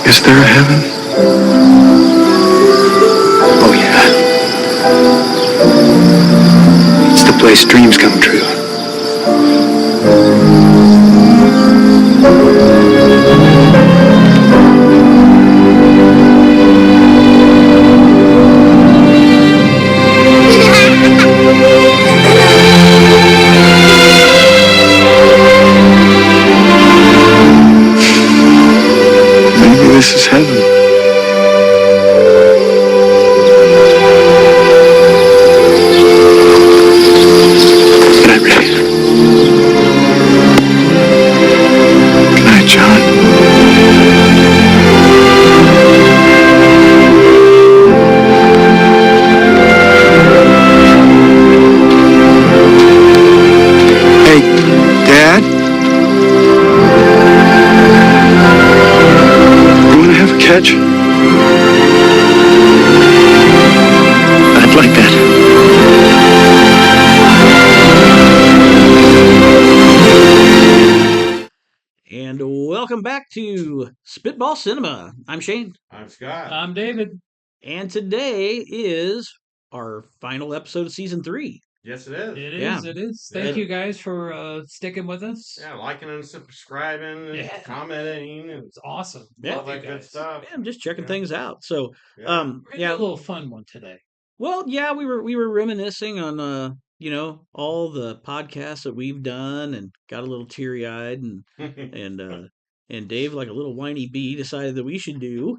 Is there a heaven? Oh, yeah. It's the place dreams come true. Maybe this is heaven. Good night, Ray. Good night, John. Hey, Dad? You want to have a catch? I'd like that. And welcome back to Spitball Cinema. I'm Shane. I'm Scott. I'm David. And today is our final episode of season 3. Yes, it is. It Yeah. is. It is. Thank Yeah. you guys for sticking with us. Yeah, liking and subscribing and Yeah. commenting and It's awesome. Yeah. all Love you that good guys. stuff. Yeah, I'm just checking Yeah. things out. So, Yeah. We're gonna do yeah. a little fun one today. Well, yeah, we were reminiscing on all the podcasts that we've done and got a little teary-eyed and Dave, like a little whiny bee, decided that we should do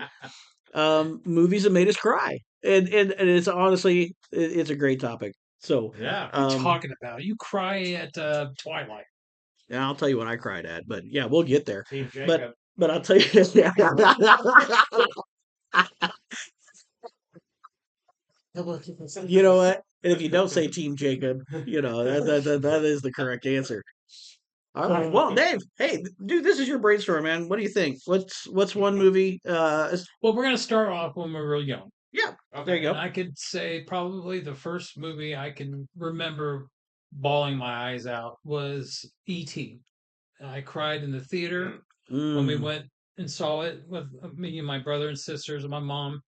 movies that made us cry. And it's honestly it's a great topic. So, Yeah. What are you talking about? You cry at Twilight. and I'll tell you what I cried at, but yeah, we'll get there. Team But Jacob. but I'll tell you you know what? And if you don't say Team Jacob, that is the correct answer. All right. Well, Dave, hey, dude, this is your brainstorm, man. What do you think? What's one movie? Well, we're gonna start off when we're real young. Yeah, Okay. there you And go. I could say probably the first movie I can remember bawling my eyes out was E.T. I cried in the theater when we Mm. went and saw it with me and my brother and sisters and my mom.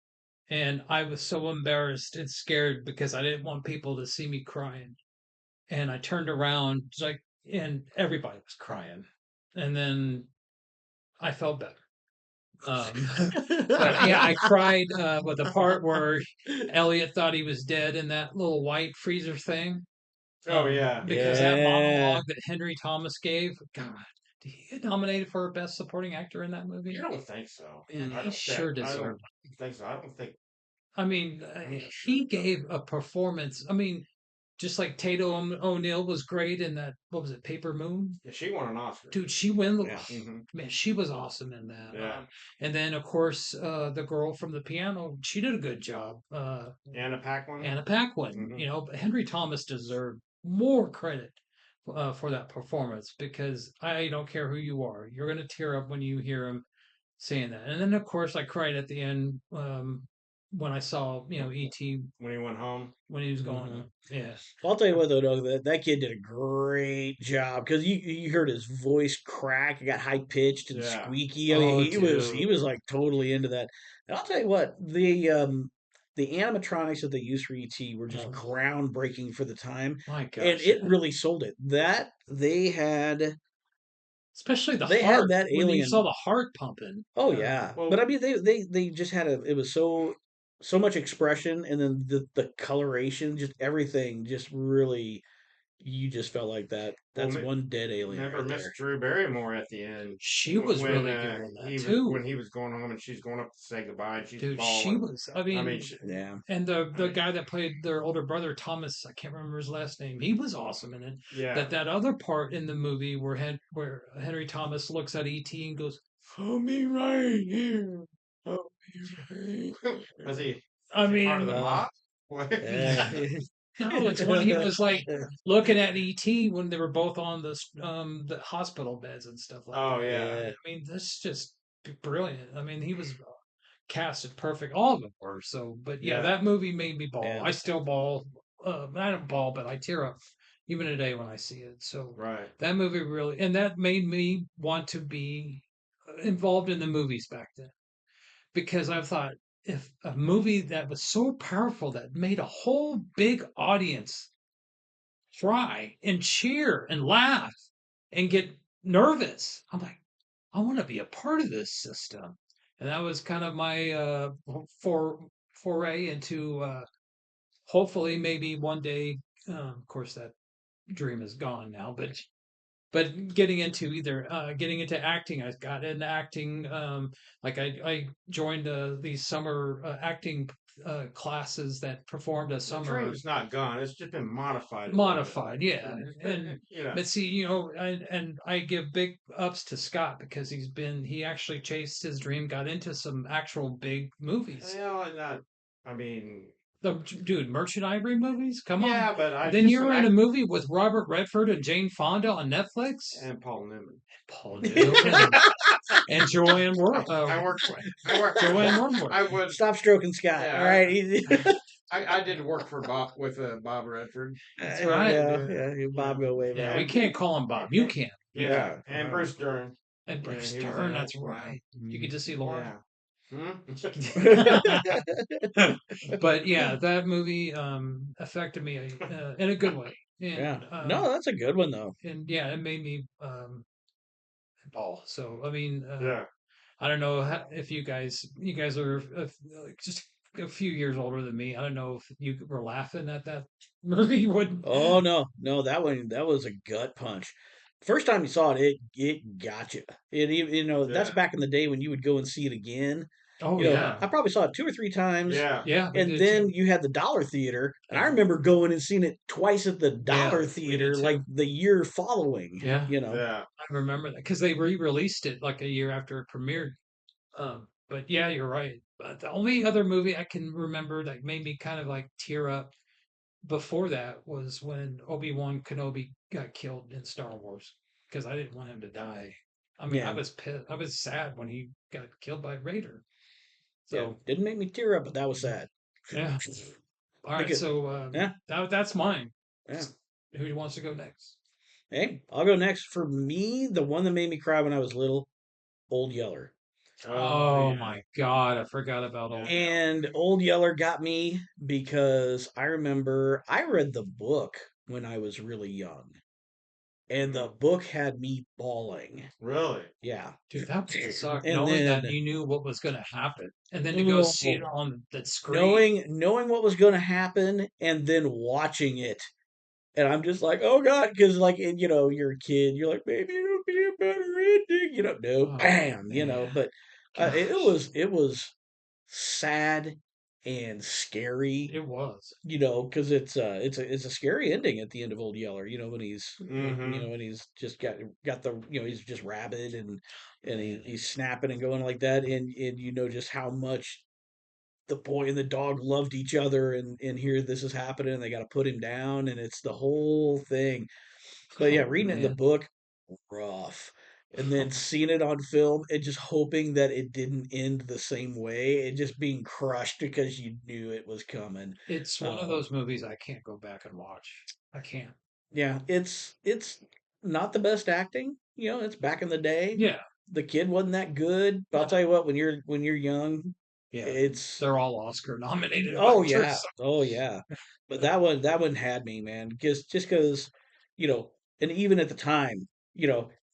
And I was so embarrassed and scared because I didn't want people to see me crying. And I turned around, it's like, and everybody was crying. And then I felt better. But yeah, I cried with the part where Elliot thought he was dead in that little white freezer thing. Oh, yeah. Because that Yeah. monologue that Henry Thomas gave, God, did he get nominated for Best Supporting Actor in that movie? I don't think so. Man, I he don't sure think, I don't deserved think so. I don't think. I mean, he gave a performance. I mean, just like Tatum O'Neal was great in that. What was it, Paper Moon? Yeah, she won an Oscar. Dude, she win the Yeah. man. She was awesome in that. Yeah. And then of course, the girl from the piano, she did a good job. Anna Paquin. Anna Paquin. Mhm. You know, but Henry Thomas deserved more credit for that performance because I don't care who you are, you're gonna tear up when you hear him saying that. And then of course I cried at the end when I saw E.T. When he went home. when he was going. Mhm. Yeah, I'll tell you what though, Doug, that kid did a great job because you heard his voice crack. It got high pitched and Yeah. squeaky. I mean, Oh, he dude. was like totally into that. And I'll tell you what, the animatronics that they used for ET were just Oh. groundbreaking for the time, My and gosh, it yeah. really sold it. That they had Especially the they had heart that when you alien. saw the heart pumping. Oh yeah, Well- but I mean they just had it was so much expression, and then the coloration, just everything, just really you just felt like that's Well, one dead alien Remember right Miss there. Drew Barrymore at the end. She was when, really good in that he was, too. When he was going home and she's going up to say goodbye and she's Dude, bawling. she was. I mean, Yeah, and the guy that played their older brother Thomas, I can't remember his last name. He was awesome in it. yeah. That other part in the movie where Henry Thomas looks at E.T. and goes, "Hold me right here, hold me right." Was he? I Part of mean, the mob? What? no, it's when he was like looking at E.T. when they were both on the hospital beds and stuff like Oh that. yeah. I mean, that's just brilliant. I mean, he was casted perfect. All of them were. So, but yeah, Yeah. that movie made me bawl. Yeah. I still bawl. I don't bawl, but I tear up even today when I see it. So Right. that movie really, and that made me want to be involved in the movies back then. because I thought if a movie that was so powerful that made a whole big audience cry and cheer and laugh and get nervous, I'm like, I want to be a part of this system. And that was kind of my foray into hopefully maybe one day. Of course, that dream is gone now, but getting into either getting into acting. I got into acting. Like I joined these summer acting classes that performed a The summer dream's not gone. It's just been modified. modified, yeah. And Yeah. but see, and I give big ups to Scott because he actually chased his dream, got into some actual big movies. I mean, Dude, Merchant Ivory movies? Come on. yeah, but I Then just you were in a act- movie with Robert Redford and Jane Fonda on Netflix. and Paul Newman. Paul Newman and Joanne Worth. I worked Joanne Wormwood. I would. Stop stroking Scott. Yeah, All right. I did work for Bob Redford. That's right. Yeah, Bob go way Yeah, back. we can't call him Bob. You can. Yeah, and Bruce Dern. And Yeah, Bruce he was Dern, in it. that's right. You get to see Laura. Yeah. Hmm? But yeah, that movie affected me in a good way. And, Yeah. No, that's a good one though. and yeah, it made me ball. So I mean, Yeah. I don't know if you guys are just a few years older than me. I don't know if you were laughing at that movie. Would Oh no, that was a gut punch. First time you saw it got you. That's Yeah. back in the day when you would go and see it again. oh You know, yeah, I probably saw it 2 or 3 times. Yeah. yeah, we And did then too. you had the Dollar Theater, and I remember going and seeing it twice at the Dollar we Theater, did like too. the year following. Yeah. Yeah. I remember that because they re-released it like a year after it premiered. But yeah, you're right. But the only other movie I can remember that made me kind of like tear up before that was when Obi-Wan Kenobi got killed in Star Wars because I didn't want him to die. I mean, I Yeah. was pissed. I was sad when he got killed by Raider. Yeah, So didn't make me tear up, but that was sad. yeah. All right, Because- so yeah. that's mine. Yeah. Who wants to go next? Hey, I'll go next. For me, the one that made me cry when I was little, Old Yeller. Oh, yeah. my God, I forgot about all. And Old Yeller got me because I remember I read the book when I was really young. And the book had me bawling. Really? Yeah. Dude, that would suck. And Knowing that then- you knew what was going to happen, and then to go see it on the screen. Knowing what was going to happen and then watching it. And I'm just like, oh God, because like, you're a kid, you're like, maybe it'll be a better ending, no, Oh, bam, man. but it Gosh. was sad and scary, It was. because it's a scary ending at the end of Old Yeller, when he's, Mhm. when he's just got the, he's just rabid and he's snapping and going like that, and just how much the boy and the dog loved each other, and here this is happening, and they got to put him down, and it's the whole thing. But yeah, Oh, reading it in the man. book, rough. And then seeing it on film and just hoping that it didn't end the same way and just being crushed because you knew it was coming. It's one of those movies I can't go back and watch. I can't. Yeah, it's not the best acting. It's back in the day. Yeah. The kid wasn't that good. But I'll tell you what, when you're young, Yeah. it's They're all Oscar nominated. Oh actors, yeah, so- oh yeah. But that one had me, man. Because and even at the time,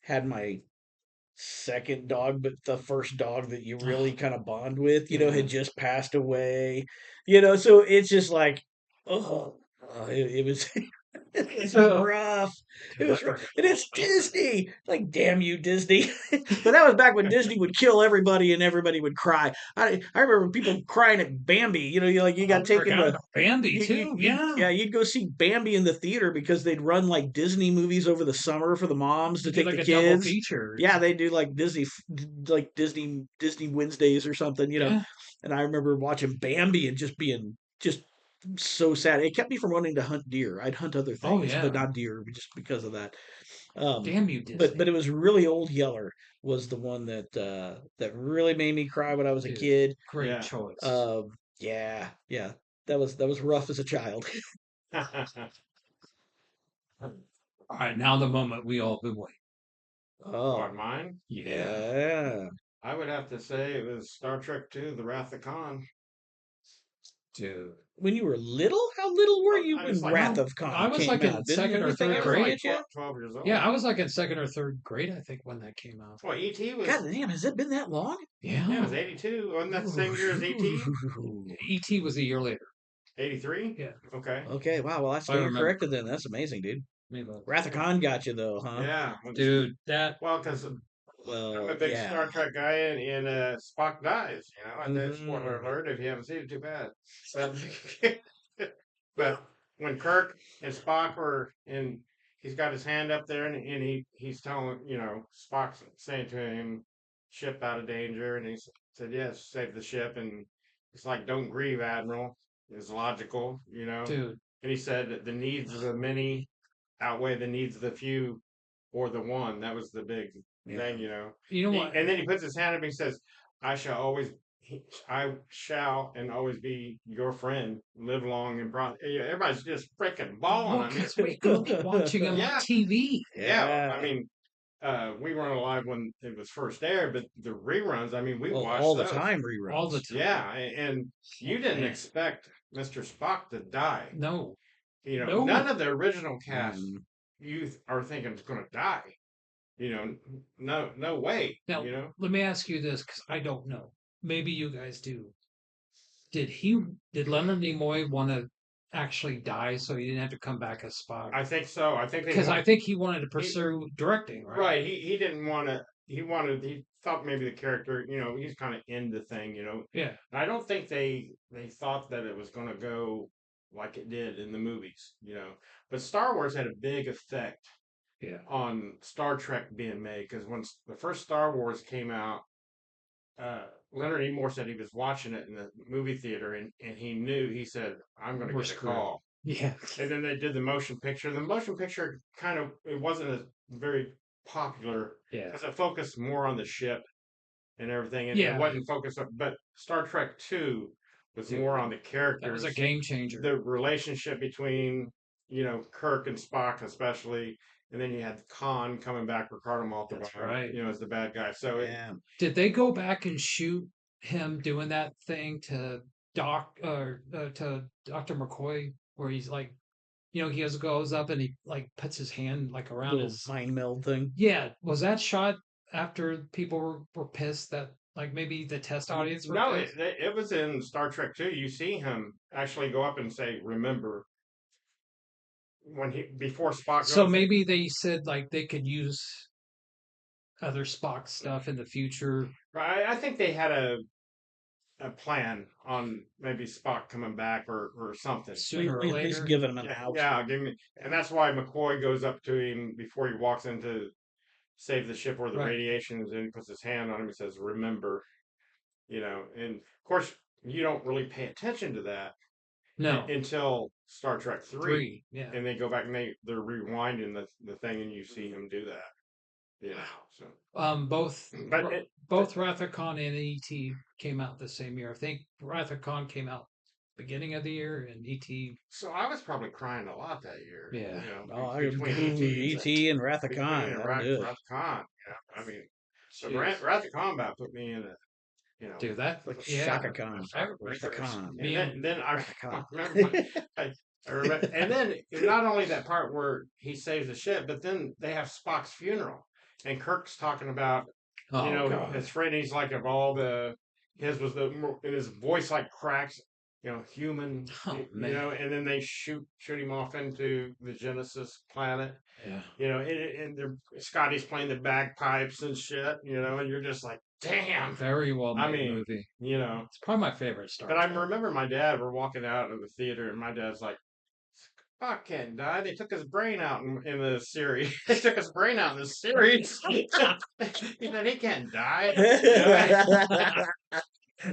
had my second dog, but the first dog that you really kind of bond with, had just passed away. So it's just like, it was. It's rough. It was rough. And it's Disney. Like, damn you, Disney. But that was back when Disney would kill everybody and everybody would cry. I remember people crying at Bambi. You got I taken forgot to about Bambi too. Yeah. you'd go see Bambi in the theater because they'd run like Disney movies over the summer for the moms to Do take like the a double kids. feature. Yeah, they do like Disney Wednesdays or something, Yeah. And I remember watching Bambi and just being just so sad. It kept me from wanting to hunt deer. I'd hunt other Oh, things, yeah. but not deer, just because of that. Damn you, Disney. But it was really Old Yeller was the one that that really made me cry when I was a Dude, kid. Great Yeah. choice. Yeah, that was rough as a child. All right, now the moment we all been waiting. Oh, What, mine? Yeah. yeah. I would have to say it was Star Trek II: The Wrath of Khan. Dude. When you were little? How little were you I when was like- Wrath No, of Khan I was came like in out? Didn't second or anything third I ever was grade. like hit you? 12 years old. Yeah, I was like in second or third grade, I think, when that came out. Well, E.T. was. God damn, has it been that long? Yeah, it was 82. Wasn't that the same year as E.T.? E.T. was a year later. 83? Yeah. Okay. Okay, wow. Well, I I stand remember. corrected then. That's amazing, dude. Maybe not. Wrath of Khan got you though, huh? Yeah. Dude, that Well, because Well, I'm a big yeah. Star Trek guy, and Spock dies. You know, and then spoiler Mhm. alert if you haven't seen it, too bad. But when Kirk and Spock were in, he's got his hand up there, and he's telling Spock's saying to him, "Ship out of danger," and he said, "Yes, save the ship." And it's like, "Don't grieve, Admiral." It's logical, dude. And he said that the needs of the many outweigh the needs of the few or the one. That was the big thing, You know what? And then he puts his hand up and he says, I shall and always be your friend. Live long and everybody's just freaking bawling. Well, I mean, because we grew up watching him Yeah. on TV. yeah. I mean, we weren't alive when it was first aired, but the reruns. I mean, we Well, watched all the those. time reruns. All the time. Yeah, and you didn't Man. expect Mr. Spock to die. No. None of the original cast Mm. you are thinking is going to die. No way. Now, let me ask you this, because I don't know. Maybe you guys do. Did Leonard Nimoy want to actually die so he didn't have to come back as Spock? I think so. I think Because I think he wanted to pursue directing, right? right. He didn't want to. He thought maybe the character, he's kind of in the thing, Yeah. And I don't think they thought that it was going to go like it did in the movies, But Star Wars had a big effect Yeah. on Star Trek being made because when the first Star Wars came out, Leonard Nimoy said he was watching it in the movie theater and he knew. He said, "I'm going to We're get a screwed." call." Yeah. And then they did the motion picture. The motion picture it wasn't as very popular Yeah. because it focused more on the ship and everything. And Yeah. it wasn't focused on, but Star Trek II was Dude, more on the That characters, was a game changer. the relationship between, Kirk and Spock, especially. And then you had Khan coming back, Ricardo Montalban, That's right. as the bad guy. So Yeah. Did they go back and shoot him doing that thing to to Dr. McCoy, where he's like, he goes up and he like puts his hand like around Little his. mind meld thing. Yeah, was that shot after people were pissed that like maybe the test audience were no, pissed? it was in Star Trek II. You see him actually go up and say, "Remember." Before Spock So goes, maybe they said like they could use other Spock stuff in the future. right, I think they had a plan on maybe Spock coming back or something. Sooner or At least later. giving him an out. Yeah, and that's why McCoy goes up to him before he walks in to save the ship where the Right. radiation is in. He puts his hand on him and says, "Remember," and of course you don't really pay attention to that No. until Star Trek 3. 3. Yeah. And they go back and they're rewinding the thing and you see him do that. So Both Wrath of Khan and E.T. came out the same year. I think Wrath of Khan came out beginning of the year, and E.T. So I was probably crying a lot that year. Yeah. Oh, I between E.T. and Wrath of between Khan. and That'll Wrath do it. of Khan. I mean, so Jeez. Wrath of Khan about put me in a, Dude, that Like yeah. Shaka Khan. I- Wrath of Khan. Me And then I Wrath of Khan. remember, I remember, and then not only that part where he saves the ship, but then they have Spock's funeral, and Kirk's talking about Oh, God. his friend. He's like of all his was and his voice like cracks, human, Oh, man. and then they shoot him off into the Genesis planet, Yeah. and Scotty's playing the bagpipes and shit, and you're just like, damn, Very well made I mean, movie. But It's probably my favorite Star I Trek. remember my dad. We're walking out of the theater, and my dad's like, Spock can't die. They took his brain out in the series. They took his brain out in the series. He said he can't die.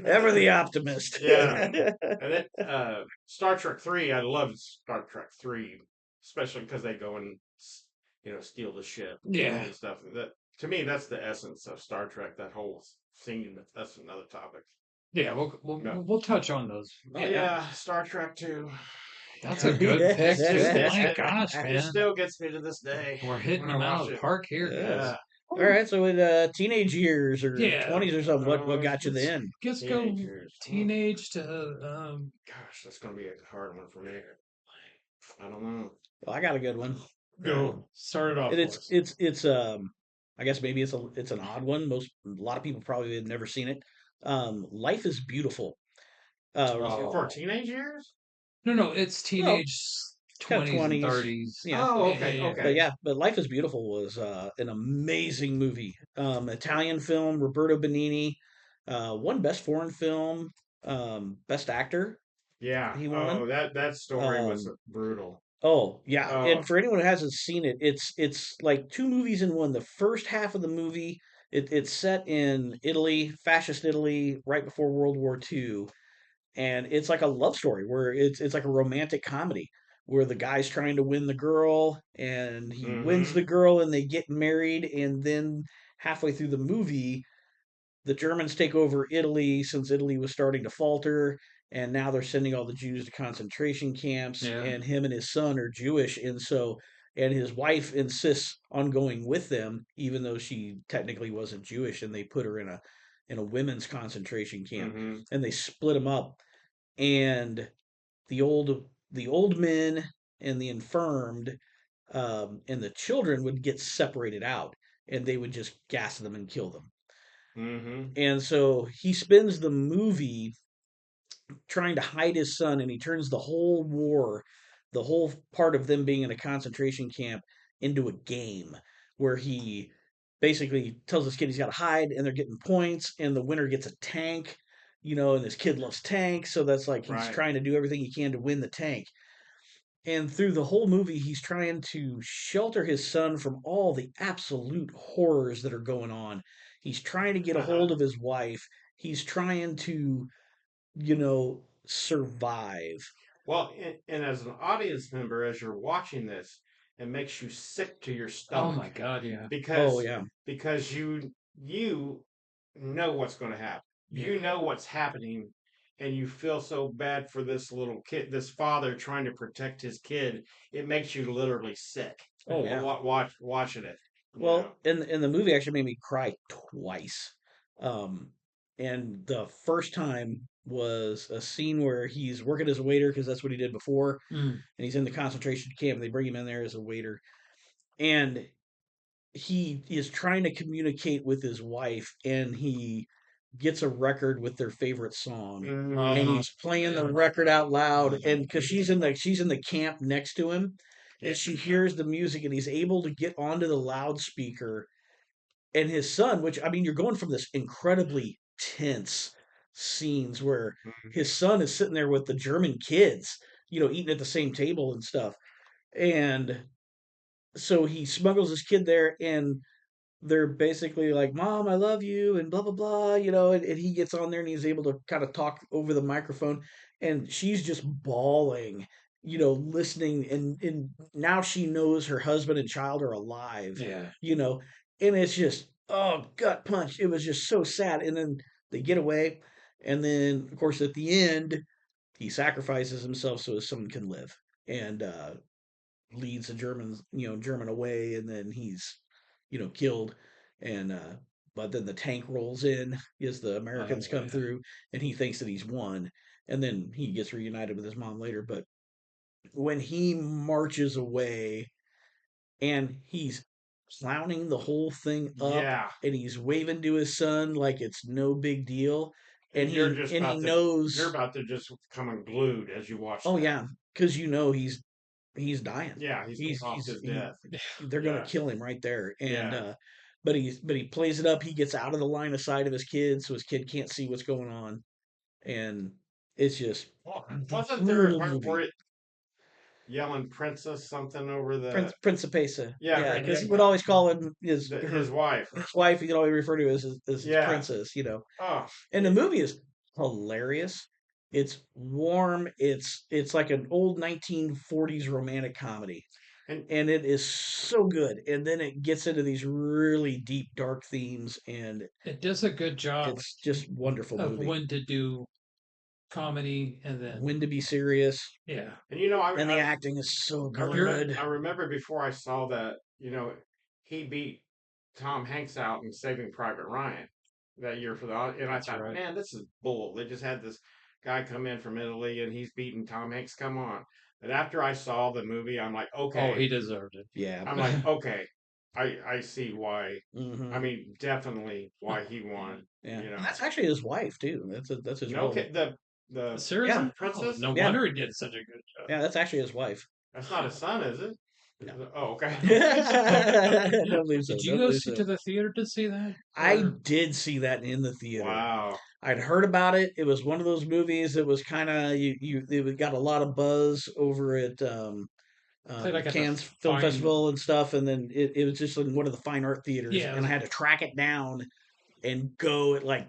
Ever the optimist. Yeah. And then Star Trek 3, I loved Star Trek 3, especially because they go and steal the ship. Yeah. And stuff. That to me, that's the essence of Star Trek. That whole scene. That's another topic. Yeah, we'll touch on those. Yeah, Star Trek 2. That's a good pick, too. My gosh, It man. still gets me to this day. We're hitting when I them out watch of the it. park here. Yeah. All right, so in teenage years or Yeah. 20s or something, what got you Let's- then? Let's go Teenagers. teenage to Gosh, that's gonna be a hard one for me. I don't know. Well, I got a good one. go. Start it off. And for us. it's I guess maybe it's an odd one. A lot of people probably have never seen it. Life is Beautiful. For teenage years? No, it's teenage kind of 20s and 20s. 30s. Yeah. Oh, okay, Yeah. okay. But Life is Beautiful was an amazing movie. Italian film, Roberto Benigni, won Best Foreign Film, Best Actor. Yeah. He won. Oh, that story was Um, brutal. Oh yeah, Oh, and for anyone who hasn't seen it, it's like two movies in one. The first half of the movie, it's set in Italy, fascist Italy, right before World War II, and it's like a love story where it's like a romantic comedy where the guy's trying to win the girl and he wins mm-hmm. the girl and they get married, and then halfway through the movie the Germans take over Italy since Italy was starting to falter, and now they're sending all the Jews to concentration camps. Yeah. And him and his son are Jewish, and his wife insists on going with them, even though she technically wasn't Jewish, and they put her in a women's concentration camp, Mm-hmm. and they split them up, and the old men and the infirmed and the children would get separated out, and they would just gas them and kill them. Mm-hmm. And so he spends the movie trying to hide his son, and he turns the whole war, the whole part of them being in a concentration camp, into a game where he basically tells this kid he's got to hide, and they're getting points, and the winner gets a tank, and this kid loves tanks, so that's like he's Right. trying to do everything he can to win the tank. And through the whole movie, he's trying to shelter his son from all the absolute horrors that are going on. He's trying to get a hold of his wife. He's trying to, survive. Well, and as an audience member, as you're watching this, it makes you sick to your Oh stomach. my God, yeah. Because Oh, yeah. because you know what's going to happen. You know what's happening, and you feel so bad for this little kid, this father trying to protect his kid. It makes you literally sick. Oh, yeah. Watching it. Well, and the movie actually made me cry twice. And the first time was a scene where he's working as a waiter because that's what he did before, Mm. and he's in the concentration camp. And they bring him in there as a waiter, and he is trying to communicate with his wife, and he gets a record with their favorite song, and he's playing the record out loud, and because she's in the camp next to him, and she hears the music, and he's able to get onto the loudspeaker, and his son, which I mean, you're going from this incredibly tense scenes where his son is sitting there with the German kids, eating at the same table and stuff, and so he smuggles his kid there, and they're basically like, "Mom, I love you," and blah blah blah, and he gets on there and he's able to kind of talk over the microphone, and she's just bawling, listening, and now she knows her husband and child are alive, Yeah. and it's just gut punch. It was just so sad, and then they get away, and then of course at the end he sacrifices himself so his son can live, and leads the German away, and then he's killed, and but then the tank rolls in as the Americans come through, and he thinks that he's won, and then he gets reunited with his mom later. But when he marches away and he's clowning the whole thing up, Yeah. and he's waving to his son like it's no big deal, and you're just he knows you're about to just come unglued as you watch. Oh that. yeah, because he's dying. Yeah, he's off his death. They're gonna Yeah. kill him right there, and Yeah. but he plays it up. He gets out of the line of sight of his kid, so his kid can't see what's going on, and it's just Wasn't there a brutal part movie. where it yelling princess something over the Principessa. Yeah, because he yeah. would always call him his wife? his wife. He could always refer to as Yeah. princess. Oh, And the movie is hilarious. It's warm. It's like an old 1940s romantic comedy. And it is so good. And then it gets into these really deep, dark themes, and It does a good job it's just wonderful of movie. when to do comedy and then When to be serious. yeah. and And the acting is so good. I remember before I saw that, he beat Tom Hanks out in Saving Private Ryan that year for the, and I That's thought, right. man, this is bull. They just had this guy come in from Italy and he's beating Tom Hanks. Come on. But after I saw the movie, I'm like, Oh, he okay. deserved it. Yeah. I'm like, okay. I see why. Hmm. I mean, definitely why he won. Yeah. You know, And that's actually his wife too. That's his no real. kid. The Seriously? Yeah. Oh, princess. no Yeah. wonder he did such a good job. Yeah, that's actually his wife. That's not his son, is it? No. Oh, okay. Don't believe so. Did you Don't go believe see so. to the theater to see that? I Or- did see that in the theater. Wow. I'd heard about it. It was one of those movies that was kind of it got a lot of buzz over at Played like at the Cannes Film fine- Festival and stuff, and then it was just in one of the fine art theaters, Yeah, it and I was- had to track it down and go at like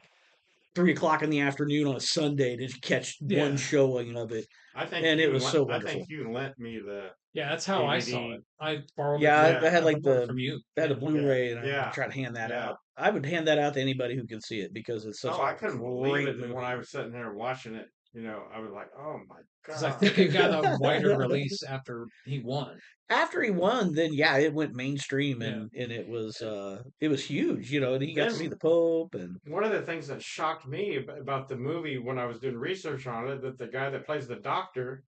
3 o'clock in the afternoon on a Sunday to catch Yeah. one showing of it. I think And it you was lent- so I wonderful. think you lent me the. Yeah, that's how I saw DVD. it. I borrowed Yeah, it. I had like borrowed it the from you. I had a Yeah. Blu-ray, and I Yeah. tried to hand that Yeah. out. I would hand that out to anybody who could see it because it's such Oh, a I couldn't believe great it movie. when I was sitting there watching it. You know, I was like, "Oh my god!" Because I think it got a wider release after he won. After he won, then yeah, it went mainstream, Yeah. and it was huge, you know. And he got to see Then- the Pope, and One of the things that shocked me about the movie when I was doing research on it, that the guy that plays the Doctor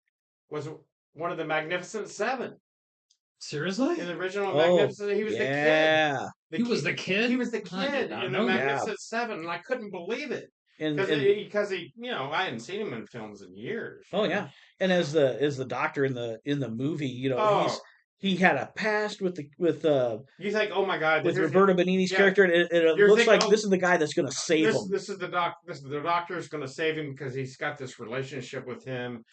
was one of the Magnificent Seven Seriously? in the original oh Magnificent. He was yeah, He was the kid? He was the I did kid not in the know that. Magnificent Seven, and I couldn't believe it and because he, you know, I hadn't seen him in films in years. oh yeah, and as the Doctor in the movie, you know, Oh, he had a past with you think, oh my God, with here's- Roberto Benigni's yeah. character, and it You're looks thinking, like oh, this is the guy that's going to save him. This is the doctor is going to save him because he's got this relationship with him,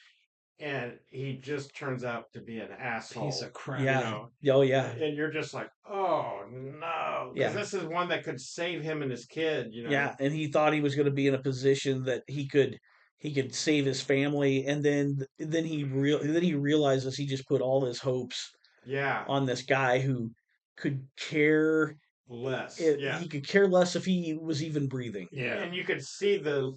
and he just turns out to be an asshole. Piece of crap. Yeah. You know? Oh yeah, And you're just like, oh no, Yeah. because this is one that could save him and his kid. You know? yeah, and he thought he was going to be in a position that he could save his family, and then he realizes he just put all his hopes Yeah. on this guy who could care. Less. He could care less if he was even breathing. Yeah. And you could see the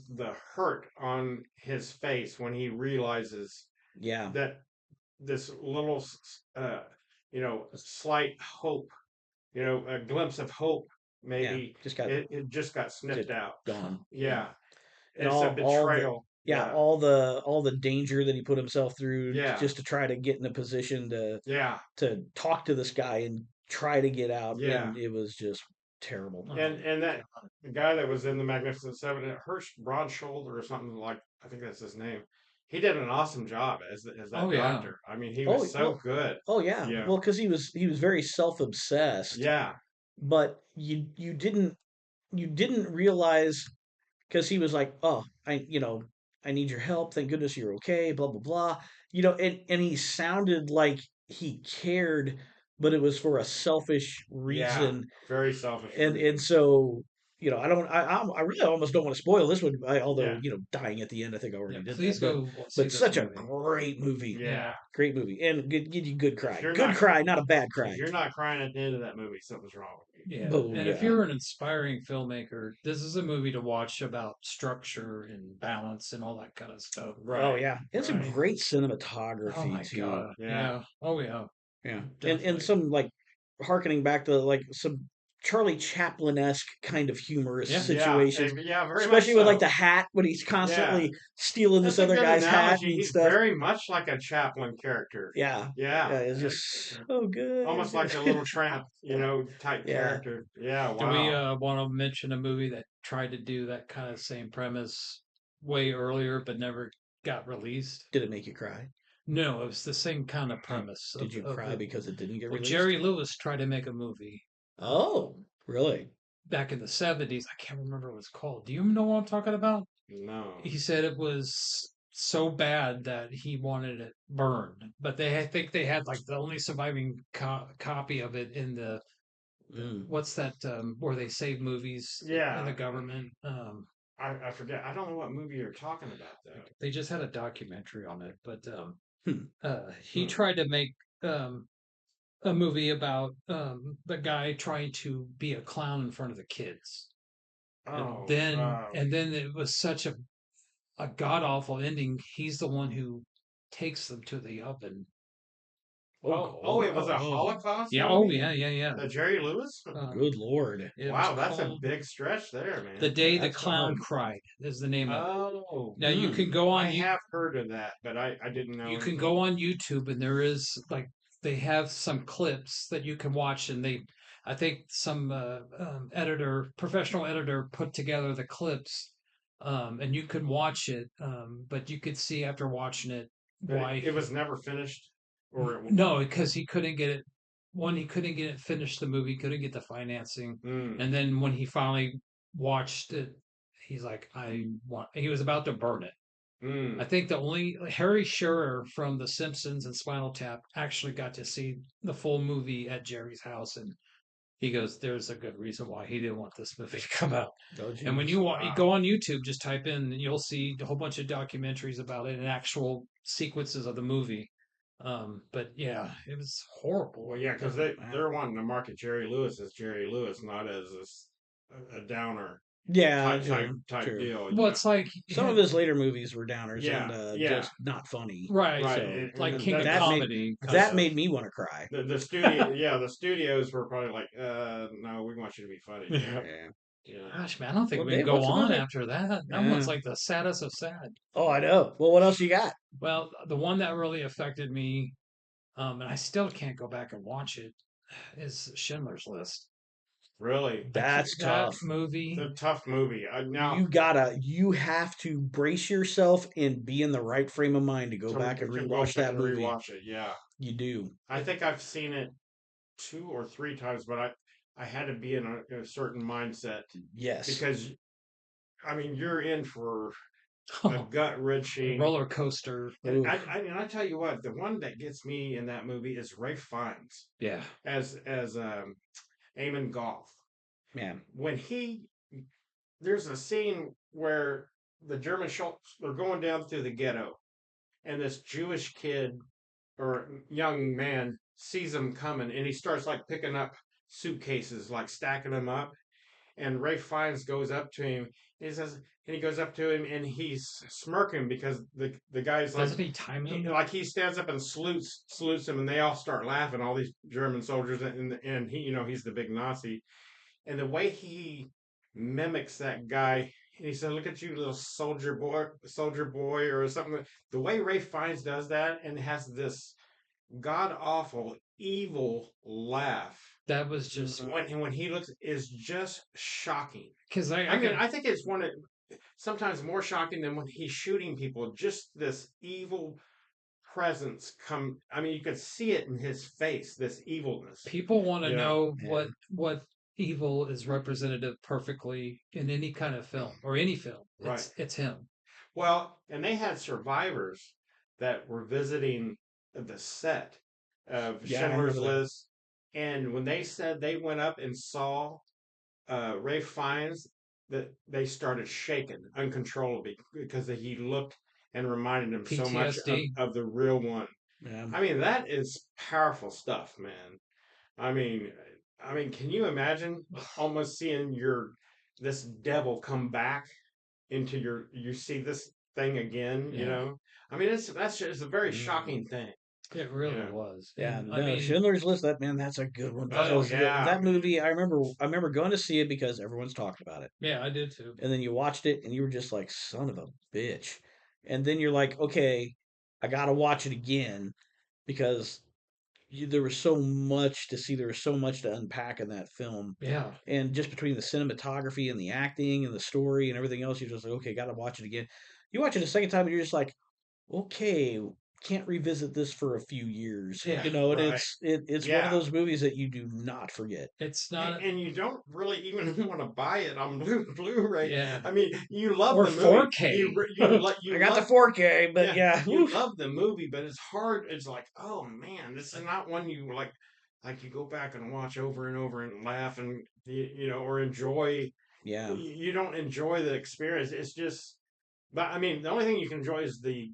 hurt on his face when he realizes Yeah, that this little, you know, slight hope, you know, a glimpse of hope, maybe just got it just got sniffed just out. gone. Yeah. And It's a betrayal. Yeah, all the danger that he put himself through Yeah. just to try to get in a position Yeah. to talk to this guy and try to get out. Yeah. And it was just terrible. And that the guy that was in the Magnificent Seven, Hirsch Broadshoulder or something like, I think that's his name. He did an awesome job as that Oh, yeah. doctor. I mean, he Oh, was so well, good. Oh yeah. Yeah. Well, because he was very self-obsessed. Yeah. But you didn't realize, because he was like, oh, I need your help. Thank goodness you're okay. Blah blah blah. You know, and he sounded like he cared, but it was for a selfish reason. Very selfish. And so, you know, I really almost don't want to spoil this one. Although Yeah. you know, dying at the end, I think I already Yeah, did. please that, go. see But this such a movie. great movie. Yeah. Great movie, and give you good cry. you're Good not- cry, not a bad cry. If you're not crying at the end of that movie, something's wrong with you. Yeah. Oh, And if yeah. you're an inspiring filmmaker, this is a movie to watch about structure and balance and all that kind of stuff. Oh yeah, it's some Right. great cinematography Oh my too. god. Yeah. Yeah. Oh yeah. Yeah, and Definitely. some like harkening back to like some Charlie Chaplin-esque kind of humorous Yeah. situations, Yeah, very especially much with so. like the hat when he's constantly stealing That's this a other good guy's hat analogy. and He's stuff. very much like a Chaplin character. Yeah, Yeah. it's just so good. Almost like a little tramp, you know, type Yeah. character. Yeah, Do wow. we want to mention a movie that tried to do that kind of same premise way earlier but never got released? Did it make you cry? No, it was the same kind of premise. Did you cry because it didn't get Well, released? Jerry Lewis tried to make a movie Oh, really? back in the 70s. I can't remember what it's called. Do you know what I'm talking about? No. He said it was so bad that he wanted it burned, but I think they had like the only surviving copy of it in the Mm. what's that where they save movies Yeah. in the government. I forget. I don't know what movie you're talking about, though. They just had a documentary on it, but Hmm. he tried to make a movie about the guy trying to be a clown in front of the kids. Oh, And then it was such a god awful ending. He's the one who takes them to the oven It was a Holocaust Yeah. movie? Yeah. Jerry Lewis? Good Lord. It Wow, was that's a called big stretch there, man. The Day the That's Clown hard. Cried is the name of it. Oh, Now you can go I on have heard of that, but I didn't know you can anything. go on YouTube and there is like they have some clips that you can watch and I think some professional editor put together the clips and you can watch it but you could see after watching it But why it was never finished, or no because he couldn't get it he couldn't get it finished the movie couldn't get the financing Mm, and then when he finally watched it he's like he was about to burn it. I mm. think the only Harry Shearer from The Simpsons and Spinal Tap actually got to see the full movie at Jerry's house, and he goes, "There's a good reason why he didn't want this movie to come out." Oh, And when geez. you Wow. go on YouTube, just type in, and you'll see a whole bunch of documentaries about it and actual sequences of the movie. But yeah, it was horrible. Well, yeah, because they're wanting to market Jerry Lewis as Jerry Lewis, not as a downer Yeah, type true. deal. Well, it's like Some of his later movies were downers and Yeah, just not funny. right, right. So like And King of that made Comedy. that made me want to cry. the studio, yeah, the studios were probably like, no, we want you to be funny. Yeah. Yeah. Gosh, man, I don't think Well, we can Dave, go what's on another? after that. That Yeah. one's like the saddest of sad. Oh, I know. Well, what else you got? Well, the one that really affected me, and I still can't go back and watch it, is Schindler's List. Really, That's tough. That movie. it's a tough movie. Now You have to brace yourself and be in the right frame of mind to go back and to rewatch that movie. rewatch it. Yeah, You do. I think I've seen it 2 or 3 times, but I had to be in a certain mindset Yes. because I mean you're in for a gut wrenching roller coaster. And I tell you what, the one that gets me in that movie is Ray Fiennes Yeah. as Eamon Golf. Man. When there's a scene where the German Schultz are going down through the ghetto, and this Jewish kid or young man sees them coming, and he starts like picking up suitcases, like stacking them up. And Ray Fiennes goes up to him. And he goes up to him, and he's smirking because the guy's like, Doesn't he time him? like he stands up and salutes him, and they all start laughing. All these German soldiers, and he, he's the big Nazi, and the way he mimics that guy. And he said, "Look at you, little soldier boy," or something. The way Ray Fiennes does that and has this god awful evil laugh. That was just When he looks is just shocking. because I think it's sometimes more shocking than when he's shooting people. Just this evil presence come. I mean, you could see it in his face. This evilness. people want to Yeah. know Yeah. what evil is represented perfectly in any kind of film or any film. It's him. Well, and they had survivors that were visiting the set of Yeah, I Schindler's remember that. List, and when they said they went up and saw Ray Fiennes, that they started shaking uncontrollably because he looked and reminded them so much PTSD. of the real one. Yeah. I mean, that is powerful stuff, man. I mean, can you imagine almost seeing this devil come back into you see this thing again, you Yeah. know? I mean, it's a very shocking thing. It really Yeah. was. Yeah, And, no, Schindler's List. That's a good one. Oh, Because yeah. that movie, I remember going to see it because everyone's talked about it, yeah, I did too. and then you watched it, and you were just like, "Son of a bitch," and then you're like, "Okay, I gotta watch it again," because there was so much to see. There was so much to unpack in that film, Yeah. and just between the cinematography and the acting and the story and everything else, you're just like, "Okay, gotta watch it again." You watch it a second time, and you're just like, "Okay, can't revisit this for a few years." Yeah, And right. it's one Yeah. of those movies that you do not forget. It's not. And you don't really even want to buy it on Blu-ray. Yeah. I mean, you love Or the movie. 4K. You I got love, the 4K, but yeah, you oof. love the movie, but it's hard. It's like, oh man, this is not one you like you go back and watch over and over and laugh and or enjoy. Yeah, You don't enjoy the experience. It's just, but I mean, the only thing you can enjoy is the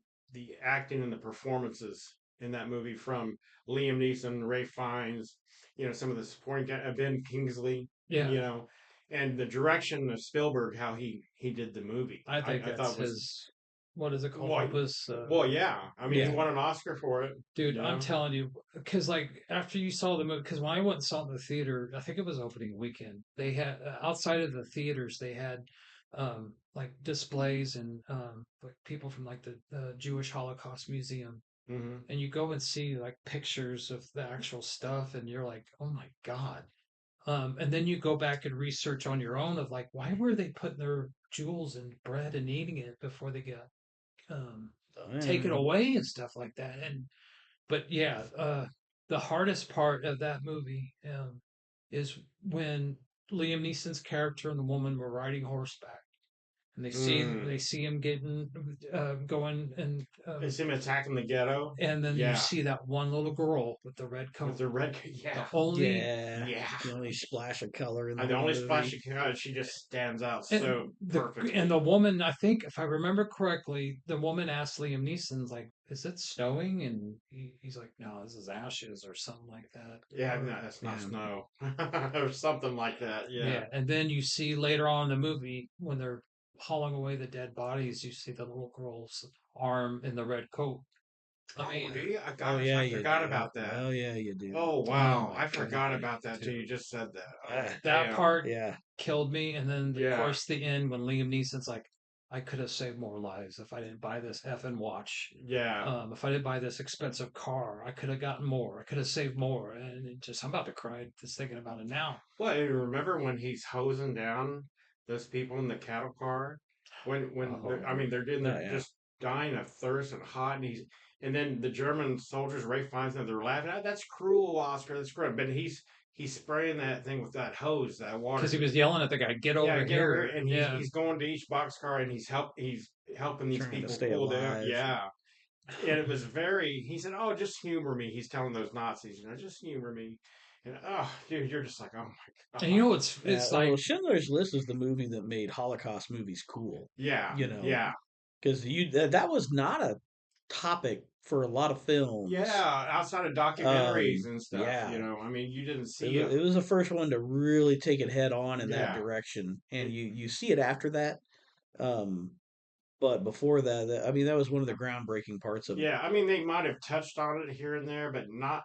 acting and the performances in that movie from Liam Neeson, Ray Fiennes, some of the supporting Ben Kingsley, Yeah. And the direction of Spielberg, how he did the movie. I think thought that's was his what is it called? Well, Opus. Well, yeah. I mean, Yeah. he won an Oscar for it. Dude, you I'm know? telling you, because like after you saw the movie, because when I went and saw it in the theater, I think it was opening weekend. They had outside of the theaters, they had like displays and like people from like the Jewish Holocaust Museum, Mhm. and you go and see like pictures of the actual stuff, and you're like, oh my god. And then you go back and research on your own of like, why were they putting their jewels in bread and eating it before they got um, taken away and stuff like that? And but yeah, the hardest part of that movie is when Liam Neeson's character and the woman were riding horseback, and they see him getting going, It's him attacking the ghetto. and then you Yeah. see that one little girl with the red coat. With the red. The Yeah. only Yeah. The only splash of color in And the the only movie. splash she came out, she just stands out and so perfectly. and the woman, I think, if I remember correctly, the woman asked Liam Neeson, like, "Is it snowing?" And he's like, "No, this is ashes or something like that." Yeah, Or- no, that's not Yeah. snow. Or something like that. Yeah. And then you see later on in the movie when they're hauling away the dead bodies, you see the little girl's arm in the red coat. Oh, I mean, do you? Oh Gosh, yeah, I you forgot do. about that. Oh yeah, you do. Oh wow, my I forgot God. about that till Dude. you just said that. Oh, Ah, that damn. part Yeah. killed me. And then, of Yeah. course, the end when Liam Neeson's like, I could have saved more lives if I didn't buy this effing watch. Yeah. If I didn't buy this expensive car, I could have gotten more. I could have saved more. And it just, I'm about to cry just thinking about it now. Well, you remember when he's hosing down those people in the cattle car? I mean, they're Oh, yeah. just dying of thirst and hot, and then the German soldiers, Ray finds them, they're laughing. "Ah, that's cruel, Oscar. That's cruel." But he's spraying that thing with that hose, that water. Because he was yelling at the guy, get over Get here. over here, and he's going to each boxcar and he's helping these Trying to people stay cool down. alive. Yeah. And it was very. He said, "Oh, just humor me." He's telling those Nazis, just humor me. And oh, dude, you're just like, oh my god. And you know, it's Yeah, like, well, Schindler's List is the movie that made Holocaust movies cool. Yeah. You know. Yeah. Because that was not a topic for a lot of films. Yeah. Outside of documentaries and stuff. yeah. I mean, you didn't see It was the first one to really take it head on in that Yeah. direction, and you see it after that. But before that, I mean, that was one of the groundbreaking parts of. Yeah. I mean, they might have touched on it here and there, but not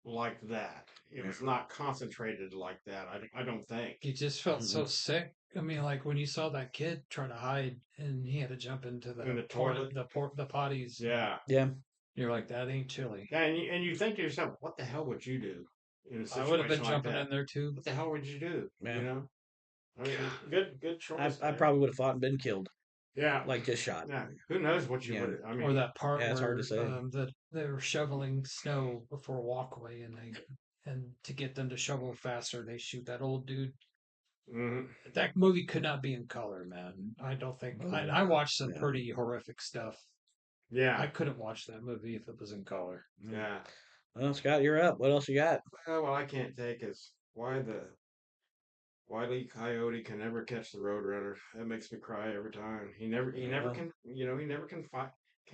like that. It was not concentrated like that. I don't think. you just felt so Mhm. sick. I mean, like when you saw that kid try to hide and he had to jump into In the toilet, toilet? the potties. Yeah. Yeah. You're like, that ain't chilly. Yeah, and you think to yourself, what the hell would you do in a I situation would have been like jumping that? in there too. What the hell would you do? Yeah. I mean, good choice. I there. probably would have fought and been killed, Yeah. like just shot. Yeah. Who knows what you Yeah. would? I mean, Or that part Yeah, it's where hard to say. they were shoveling snow before a walkway, and to get them to shovel faster, they shoot that old dude. mhm. That movie could not be in color, man. I don't think. I watched some Yeah. pretty horrific stuff. I Yeah. couldn't watch that movie if it was in color. Yeah. Well, Scott, you're up. What else you got? Well, I can't take is why the Wile E. Coyote can never catch the Roadrunner. That makes me cry every time. He never Well. can. He never can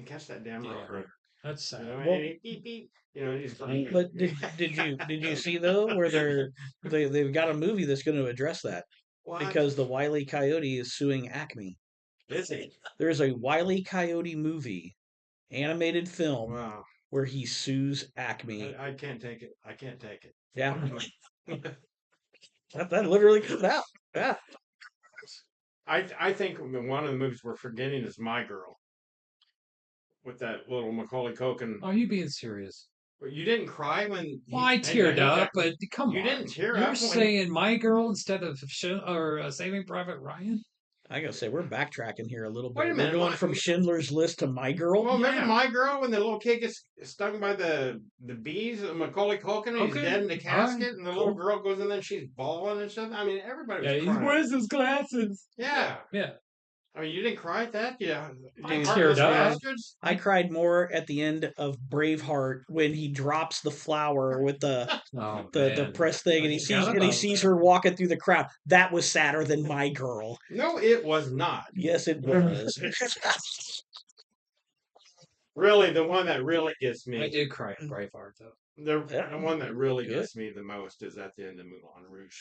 catch that damn Yeah. Roadrunner. That's sad. And Well- he beep beep. He's. But did you see though where they've got a movie that's going to address that What? because the Wile E. Coyote is suing Acme. Is he? There's a Wile E. Coyote movie, animated film Wow. where he sues Acme. I can't take it. I can't take it. Yeah, that literally comes out. Yeah. I think one of the movies we're forgetting is My Girl. With that little Macaulay Culkin. Are you being serious? You didn't cry when. Well, I teared up, but come on. You didn't tear up You're when- saying My Girl instead of Saving Private Ryan? I gotta say we're backtracking here a little bit. Wait a minute, We're going what- from Schindler's List to My Girl. Well, remember Yeah. My Girl when the little kid gets stung by the bees of Macaulay Culkin and he's Okay. dead in the All casket right. and the little Cool. girl goes in there and she's bawling and stuff? I mean, everybody was Yeah, he crying. wears his glasses. Yeah. Yeah. I mean, you didn't cry at that? Yeah. I You teared heartless up. bastards? I cried more at the end of Braveheart when he drops the flower with the Oh, the press thing, and I he forgot about sees that. her walking through the crowd. That was sadder than My Girl. No, it was not. Yes, it was. Really, the one that really gets me. I did cry at Braveheart, though. The one that really Good. gets me the most is at the end of Moulin Rouge.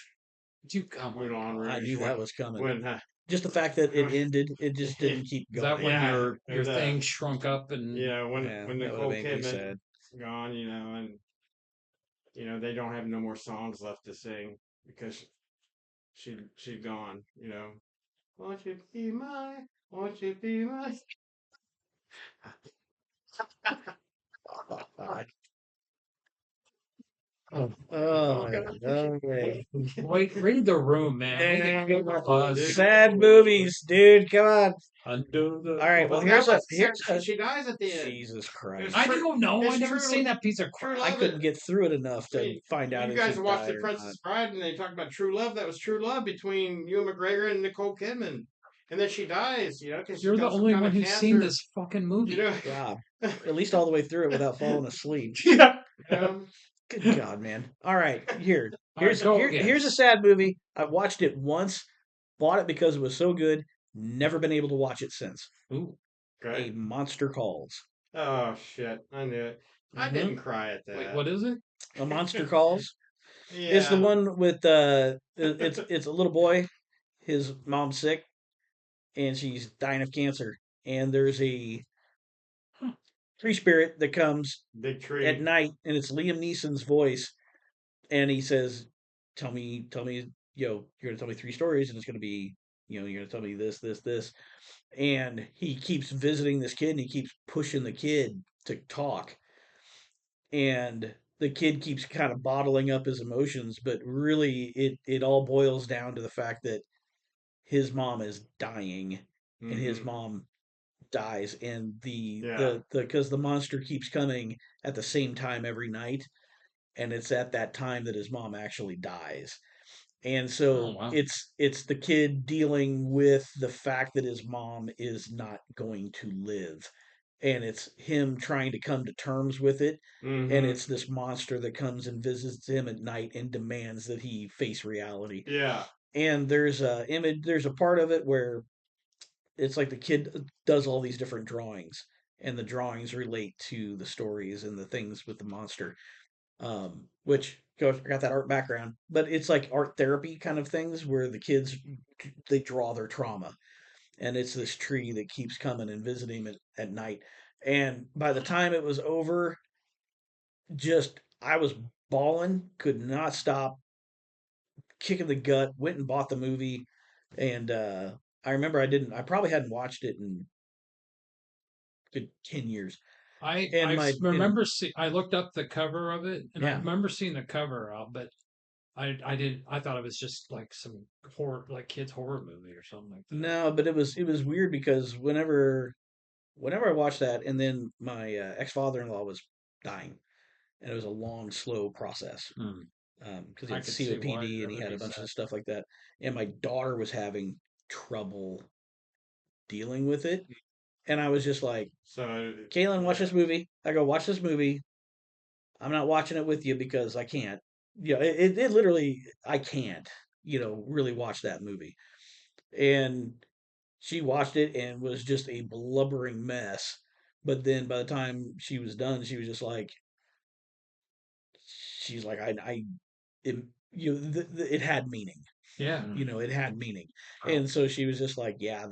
You come on. Moulin Rouge. I knew that was coming. When just the fact that it ended, it just didn't keep Is that going. when Yeah, your the- thing shrunk up and Yeah, when Yeah, when that would've Nicole made me Kidman sad. gone, and they don't have no more songs left to sing because she'd gone, Won't you be my, won't you be my? Oh, God. okay. wait, read the room, man. We can get a buzz. Sad movies, dude. Come on. Under the All right. Well, Well, here's a she dies at the end. Jesus Christ. I don't know. I It's never true. seen that piece of True crap. I love. couldn't get through it enough to Wait, find out you if guys she watched died The or Princess not. Bride, and they talked about true love. That was true love between Ewan McGregor and Nicole Kidman, and then she dies, because You're the only one who's seen this fucking movie. Yeah. At least all the way through it without falling asleep. Yeah. Good God, man. All right. Here's go again. here's a sad movie. I watched it once, bought it because it was so good, never been able to watch it since. Ooh. Okay. A Monster Calls. Oh shit! I knew it. I Mhm. didn't cry at that. Wait, what is it? A Monster Calls. Yeah. It's the one with it's a little boy, his mom's sick, and she's dying of cancer. And there's a tree spirit that comes Big tree. at night, and it's Liam Neeson's voice, and he says, tell me, you're gonna tell me 3 stories, and it's gonna be, you're gonna tell me this, this, this. And he keeps visiting this kid, and he keeps pushing the kid to talk. And the kid keeps kind of bottling up his emotions, but really it all boils down to the fact that his mom is dying, and his Mhm. mom dies, and Yeah. because the monster keeps coming at the same time every night, and it's at that time that his mom actually dies. And Oh, so wow. it's the kid dealing with the fact that his mom is not going to live, and it's him trying to come to terms with it. And Mhm. it's this monster that comes and visits him at night and demands that he face reality. Yeah. And there's a part of it where it's like the kid does all these different drawings, and the drawings relate to the stories and the things with the monster. Which goes, I got that art background, but it's like art therapy kind of things where the kids they draw their trauma, and it's this tree that keeps coming and visiting him at night. And by the time it was over, just I was bawling, could not stop, kicking the gut. Went and bought the movie, and I remember I probably hadn't watched it in good 10 years. And remember I looked up the cover of it, and I Yeah. remember seeing the cover out, but I thought it was just like some horror, like kids horror movie or something like that. No, but it was weird because whenever I watched that, and then my ex-father-in-law was dying, and it was a long, slow process Hmm. because he I had could see why COPD and that he would had a be bunch sad. of stuff like that, and my daughter was having trouble dealing with it, and I was just like, So. Kaylin, watch this movie. I go, watch this movie. I'm not watching it with you because I can't. It literally, I can't, really watch that movie. And she watched it and was just a blubbering mess. But then by the time she was done, she was just like, she's like, it, it had meaning. Yeah, It had meaning. Wow. And so she was just like, yeah,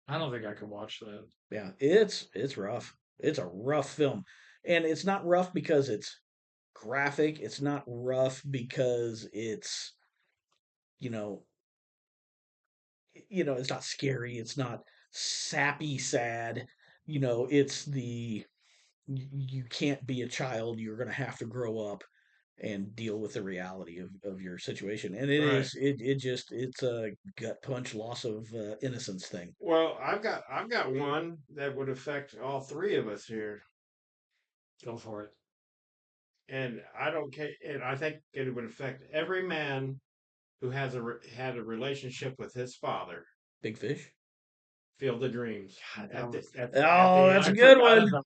I don't think I could watch that. yeah, it's rough. It's a rough film. And it's not rough because it's graphic. It's not rough because it's, you know, it's not scary. It's not sappy sad. It's you can't be a child. You're going to have to grow up and deal with the reality of your situation. And Right. it's a gut punch loss of innocence thing. Well, I've got one that would affect all 3 of us here, Go for it. and I don't care. And I think it would affect every man who has had a relationship with his father. Big Fish. Field of Dreams. God, At the, at, Oh, at that's the a end, good one.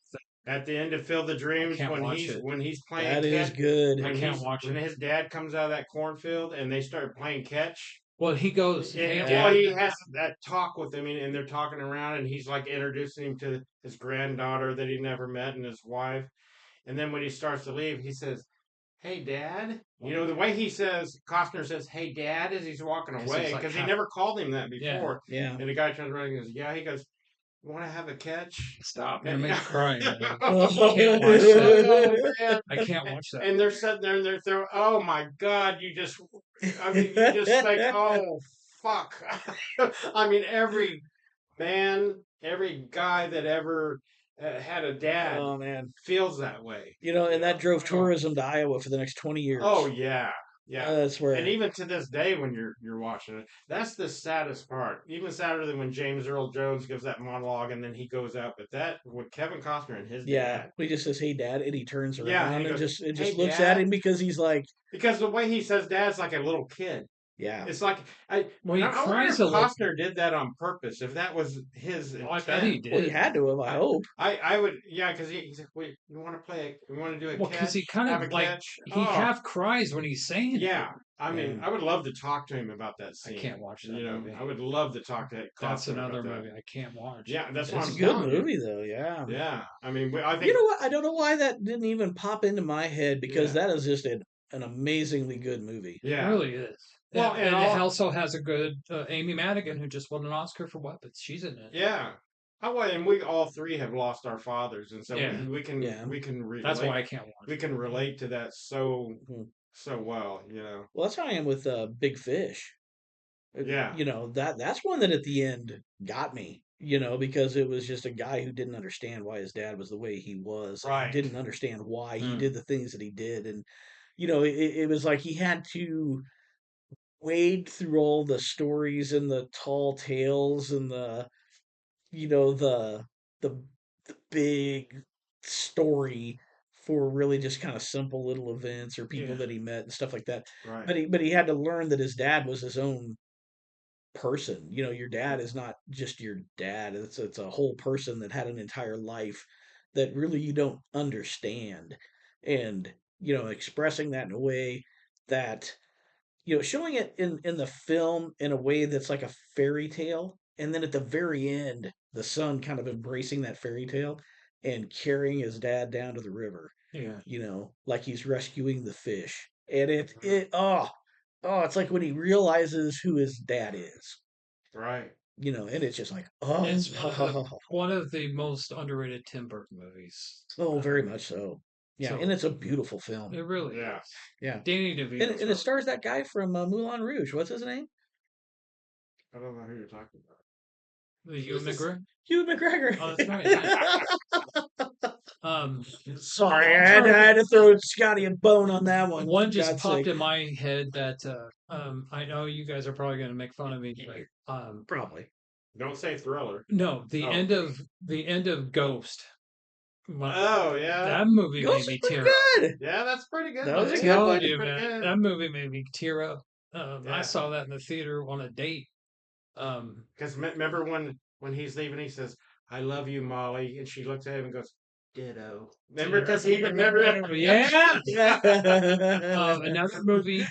at the end of Field of Dreams, can't when watch he's it. when he's playing That is catch, good. I can't watch when it. his dad comes out of that cornfield and they start playing catch. Well, he goes. And, "Hey, well, he has that talk with him, and they're talking around, and he's like introducing him to his granddaughter that he never met and his wife. And then when he starts to leave, he says, "Hey, Dad." You know the way he says, Costner says, "Hey, Dad," as he's walking 'Cause away he's, like, because he half- never called him that Yeah. before. Yeah. And the guy turns around and goes, "Yeah." He goes, "You want to have a catch?" Stop! You're And, gonna make me cry. Man. oh, can't watch that. man. I can't watch that. And they're sitting there and they're oh my God, I mean, you just think, oh, fuck. I mean, every man, every guy that ever had a dad Oh man. feels that way. You know, and that drove Oh, tourism to Iowa for the next 20 years. oh yeah. Yeah. That's where. And even to this day, when you're watching it, that's the saddest part. Even sadder than when James Earl Jones gives that monologue and then he goes out. But that with Kevin Costner and his Yeah, dad, he just says, "Hey, Dad," and he turns around Yeah, and and he goes, just "Hey, looks Dad." at him because he's like, because the way he says dad's like a little kid. yeah, It's like Well, he I wonder cries if a lot. Costner did that on purpose. If that was his Oh, I intent. bet he did. well, he had to have, I hope. I would, yeah, because he's like, wait, you want to play? You want to do a Well, catch? because he kind Have of a like catch? he Oh, half cries when he's saying it. yeah. I mean, Yeah. I would love to talk to him about that I scene. can't watch that You know, movie. I would love to talk to Costner That's another about movie that. I can't watch. Yeah, that's what It's I'm a good telling you. movie, though. Yeah. Yeah, I mean, I think You know what? I don't know why that didn't even pop into my head because Yeah. that is just an amazingly good movie. yeah, It really is. Well, and and it all- also has a good Amy Madigan who just won an Oscar for Weapons. She's in it. yeah. Oh, well, and we all three have lost our fathers, and so Yeah. we can Yeah. relate. That's why I can't watch we it. can relate to that so Mhm. well. You know. Well, that's how I am with Big Fish. Yeah. You know, that's one that at the end got me, you know, because it was just a guy who didn't understand why his dad was the way he was. Right. Didn't understand why he Mm. did the things that he did. And, you know, it was like he had to wade through all the stories and the tall tales and you know, the big story for really just kind of simple little events or people Yeah. that he met and stuff like that. Right. But he had to learn that his dad was his own person. You know, your dad is not just your dad. It's a whole person that had an entire life that really you don't understand. And, you know, expressing that in a way that, you know, showing it in the film in a way that's like a fairy tale, and then at the very end, the son kind of embracing that fairy tale and carrying his dad down to the river, Yeah. you know, like he's rescuing the fish. And oh, it's like when he realizes who his dad is, Right. you know, and it's just like, oh, It's one of the most underrated Tim Burton movies. oh, very much so. Yeah, So- and it's a beautiful film. It really Yeah. is. Yeah. Danny DeVito. And it stars that guy from Moulin Rouge. What's his name? I don't know who you're talking about. The Ewan McGregor. Hugh McGregor. Oh, that's right. Sorry, I had to throw Scotty a bone on that one. One for just God's popped sake. in my head that I know you guys are probably going to make fun of me, but Probably. Don't say Thriller. no, the Oh. end of Ghost. Oh yeah. That movie Ghost made is me pretty tear up. good. Yeah, that's pretty good. That was a I'm good telling one. you, Pretty man, good. that movie made me tear up. Yeah. I saw that in the theater on a date. Because remember when he's leaving, he says, "I love you, Molly," and she looks at him and goes, "Ditto." Remember, because he remember. Yeah. Another movie.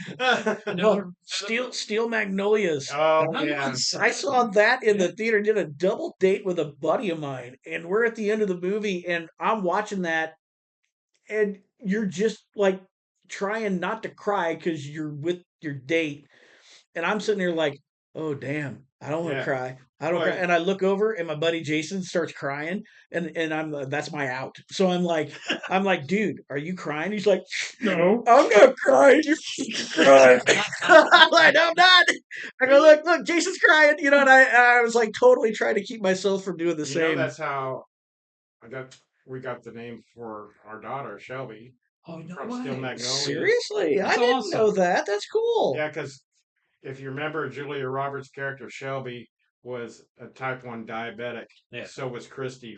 Another. Steel Magnolias. Oh that yeah. one's- I saw that in the theater. Did a double date with a buddy of mine, and we're at the end of the movie, and I'm watching that, and you're just like trying not to cry because you're with your date, and I'm sitting there like, oh damn, I don't want to Yeah. cry. I don't Well, cry. And I look over, and my buddy Jason starts crying, and I'm that's my out. So I'm like, dude, are you crying? He's like, No. I'm not crying. You're crying. I'm like, no, I'm not. I go, look, Jason's crying. You know, and I was like totally trying to keep myself from doing the You know, same. that's how we got the name for our daughter Shelby Oh no from way. Steel Magnolias. Seriously, I That's didn't awesome. know that. That's cool. Yeah, because if you remember, Julia Roberts' character Shelby was a type 1 diabetic. Yeah. So was Christy.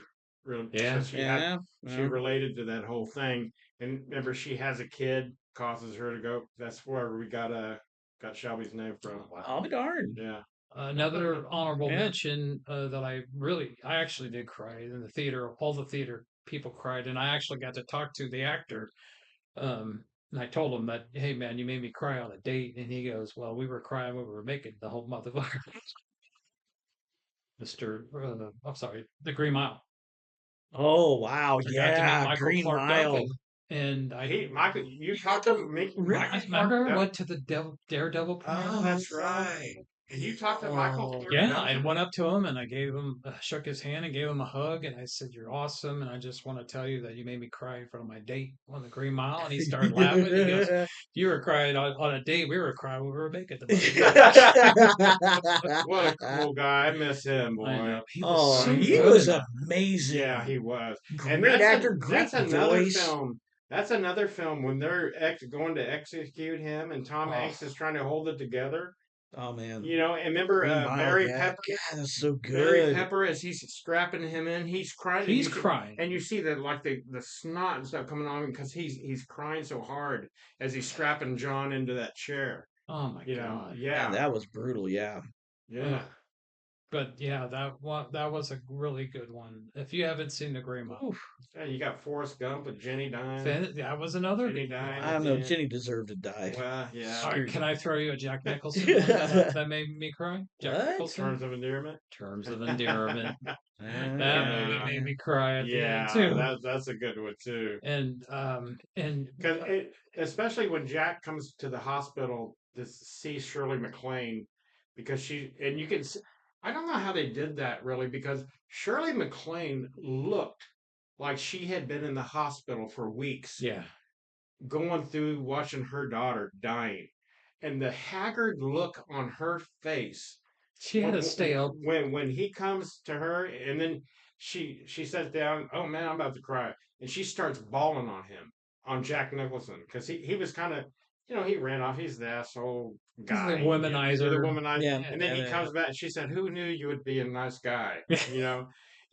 Yeah. So Yeah. she related to that whole thing. And remember, she has a kid, causes her to go. That's where we got Shelby's name from. I'll be darned. Yeah. Another honorable Yeah. mention that I actually did cry in the theater. All the theater people cried, and I actually got to talk to the actor. And I told him that, hey man, you made me cry on a date, and he goes, well, we were crying when we were making the whole motherfucker. I'm sorry, The Green Mile. Oh wow, I got to meet yeah, Michael Green Clark Mile. Duncan, and Michael, you talked to me. I remember I went to the Daredevil premiere. Oh, that's right. And you talked to Michael. Yeah, I went up to him and I gave him, shook his hand and gave him a hug, and I said, "You're awesome, and I just want to tell you that you made me cry in front of my date on the Green Mile." And he started laughing. He goes, "You were crying on a date. We were crying when we were making the movie." What a cool guy. I miss him, boy. I know. He was Oh, so he good was in that. amazing. Yeah, he was. Great that's actor, that's great another voice. film. That's another film when they're going to execute him, and Tom Hanks is trying to hold it together. Oh man, You know, and remember Green Mile, Barry yeah. Pepper. God, that's so Barry good. Pepper, as he's strapping him in, he's crying. He's crying. and you see that like the snot and stuff coming on him because he's crying so hard as he's strapping John into that chair. Oh my You know, god. yeah, Man, that was brutal. Yeah. yeah. But yeah, that was a really good one. If you haven't seen the Green Mile, Oof. Yeah, you got Forrest Gump with Jenny dying. that was another. Jenny dying. I don't know. Jenny deserved to die. Well, yeah. All right, can I throw you a Jack Nicholson one that made me cry? Jack What? Nicholson. Terms of endearment. Terms of Endearment. That Yeah. movie made me cry at the Yeah, end too. that's a good one too. And Because especially when Jack comes to the hospital to see Shirley MacLaine, because you can see, I don't know how they did that really, because Shirley MacLaine looked like she had been in the hospital for weeks, yeah, going through watching her daughter dying, and the haggard look on her face. she had to stay up. When he comes to her, and then she sits down. Oh man, I'm about to cry, and she starts bawling on Jack Nicholson, because he was kind of, he ran off. He's the asshole guy, the womanizer. the womanizer. Yeah. And then he comes back. And she said, "Who knew you would be a nice guy?"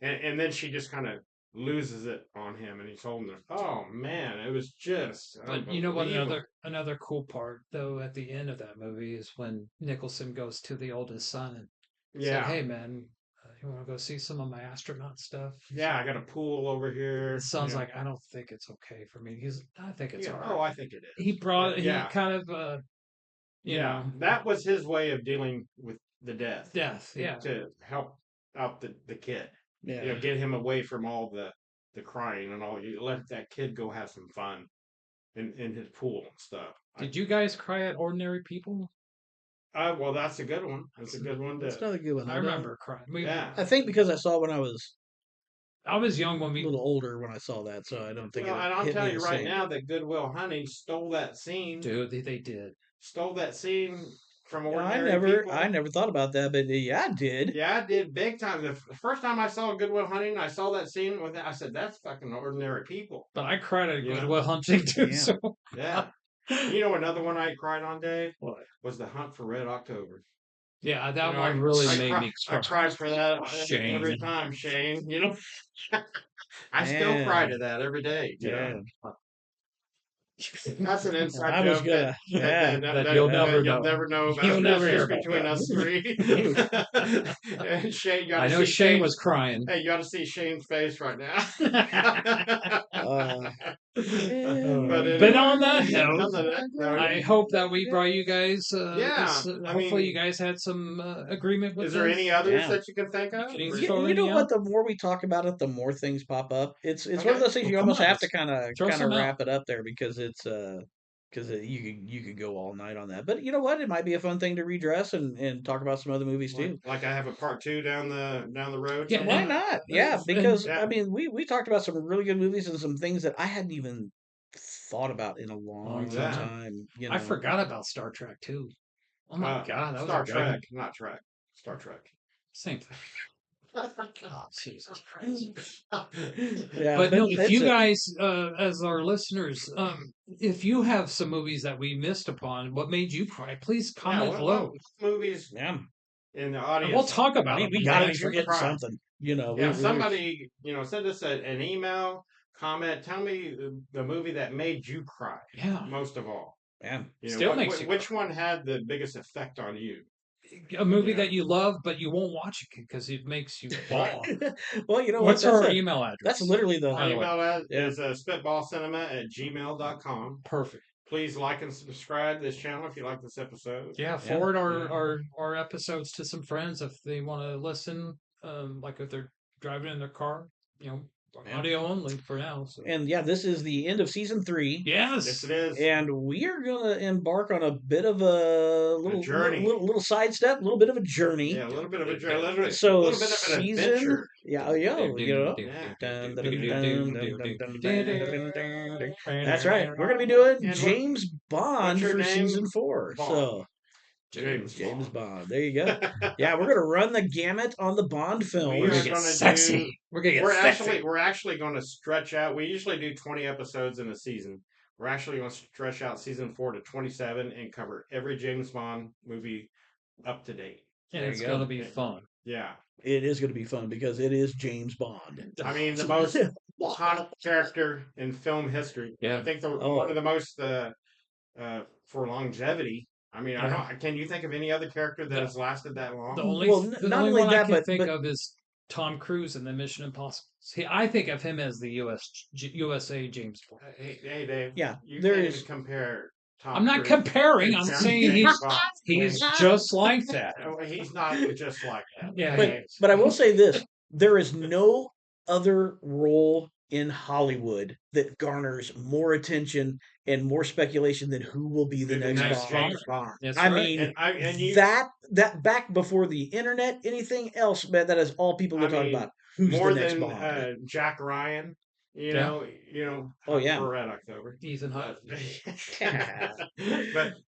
And then she just kind of loses it on him, and he's holding her. Oh man, it was just. But you know what? unbelievable. Another cool part though at the end of that movie is when Nicholson goes to the oldest son and Yeah. said, "Hey man, you want to go see some of my astronaut stuff?" Yeah, I got a pool over here. The son's like, "I don't think it's okay for me." I think it's all right. Oh, I think it is. He brought Yeah. he kind of you know, that was his way of dealing with the death. death. Yeah. To help out the kid. Yeah. Get him away from all the crying and all. You let that kid go have some fun in his pool and stuff. Did you guys cry at Ordinary People? Well, that's a good one. That's a good one. That's another good one. I remember crying. Yeah. I think because I saw it when I was I was young when a we. little older when I saw that, so I don't think. Well, it and I'll hit tell me you the right same. now that Goodwill Hunting stole that scene. Dude, they did. Stole that scene from Yeah, Ordinary People. I never thought about that, but yeah, I did. Yeah, I did big time. The first time I saw Goodwill Hunting, I saw that scene with it. I said, "That's fucking Ordinary People." But I cried at You know? Goodwill Hunting too. Yeah. So Yeah. You know another one I cried on, Dave? what? Was The Hunt for Red October. Yeah, that You know, one really I made cry- me I cry. cry for that Shane. every time, Shane. I still Man. cry to that every day. You know? That's an inside I was joke gonna. Yeah. that you'll never know. You'll never know about. You'll never hear Just about between that. us three. And Shane, you I gotta know see Shane was crying. Hey, you ought to see Shane's face right now. But on that note, on that note, I hope that we brought you guys. Yeah, I hopefully, mean- you guys had some agreement with. is there us. any others Yeah. that you can think of? Can you Or- throw You know any what? out? The more we talk about it, the more things pop up. It's one Okay. of those things you Well, come almost on, have to let's kind of throw some out. wrap it up there because it's you could go all night on that. But you know what? It might be a fun thing to redress and talk about some other movies too. Like I have a part 2 down the road. Yeah, somewhere? Why not? Yeah, and- because yeah. I mean, we talked about some really good movies and some things that I hadn't even thought about in a long Yeah. time. You know, I forgot about Star Trek too. Oh my god, that Star was a Trek, good- not Trek. Star Trek. Same thing. God, Jesus Christ. Yeah, But no, if that's you it. guys, as our listeners, if you have some movies that we missed upon, what made you cry? Please comment what below. movies Yeah, in the And audience? we'll talk about we, them. we gotta Made be you forgetting cry. something. You know, Yeah, we- somebody, send us an email, comment, tell me the movie that made you cry Yeah, most of all. Yeah. Still makes you which one had the biggest effect on you? a movie Yeah. that you love, but you won't watch it because it makes you bawl. Well, you know What's what? our email address? That's literally the. Our email Yeah. is spitballcinema@gmail.com. Perfect. Please like and subscribe to this channel if you like this episode. Yeah, forward our episodes to some friends if they want to listen. Like if they're driving in their car, audio only for now. So. And yeah, this is the end of season 3. Yes. Yes, it is. And we are gonna embark on a bit of a little journey. little sidestep, a little bit of a journey. Yeah, a little bit of a journey, a little So bit of an season, adventure. yeah, you know. Dun, dun, dun, dun, dun, dun, dun, dun. That's right. We're gonna be doing And James Bond what's your for name? season 4. Bond. So James Bond. There you go. Yeah, we're gonna run the gamut on the Bond We films. are We're gonna gonna get sexy. We're gonna get We're sexy. actually going to stretch out. We usually do 20 episodes in a season. We're actually going to stretch out season 4 to 27 and cover every James Bond movie up to date. and There it's you go. gonna be fun. Yeah, It is gonna be fun because it is James Bond. I mean the most iconic character in film history. Yeah. I think Oh. one of the most for longevity. I mean, I Yeah. don't. Can you think of any other character that has lasted that long? The only, Well, the not only only one that, I can but- think but- of is Tom Cruise in the Mission Impossible. See, I think of him as the USA James Bond. Hey, Dave. Yeah, you there can't is- even compare. Tom I'm not Cruise comparing. to I'm James saying Bond. he's just like that. Oh, he's not just like that. Yeah, But I will say this: there is no other role in Hollywood that garners more attention and more speculation than who will be the The next next Bond. James Bond. That's I right. mean, And you that back before the internet, anything else, man, that is all people will I talk mean, about. Who's more the next than Bond? Jack Ryan. You Yeah. know. Oh, yeah. For Red October. Ethan Hunt.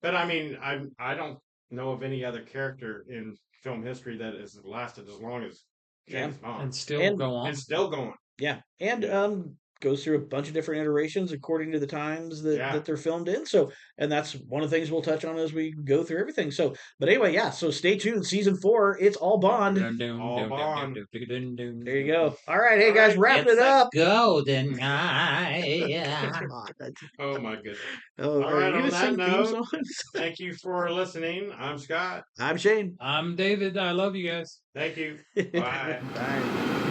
but I mean, I don't know of any other character in film history that has lasted as long as James Bond And still And- go on. and still going. Yeah, and goes through a bunch of different iterations according to the times that, Yeah. that they're filmed in. So, and that's one of the things we'll touch on as we go through everything. So, but anyway, yeah. So stay tuned. Season 4, it's all Bond. All Bond. There you go. All right, hey All guys, right, wrapping it up. Golden eye. Oh my goodness! Oh, All are right, you on gonna that sing theme note- songs? Thank you for listening. I'm Scott. I'm Shane. I'm David. I love you guys. Thank you. Bye. Bye.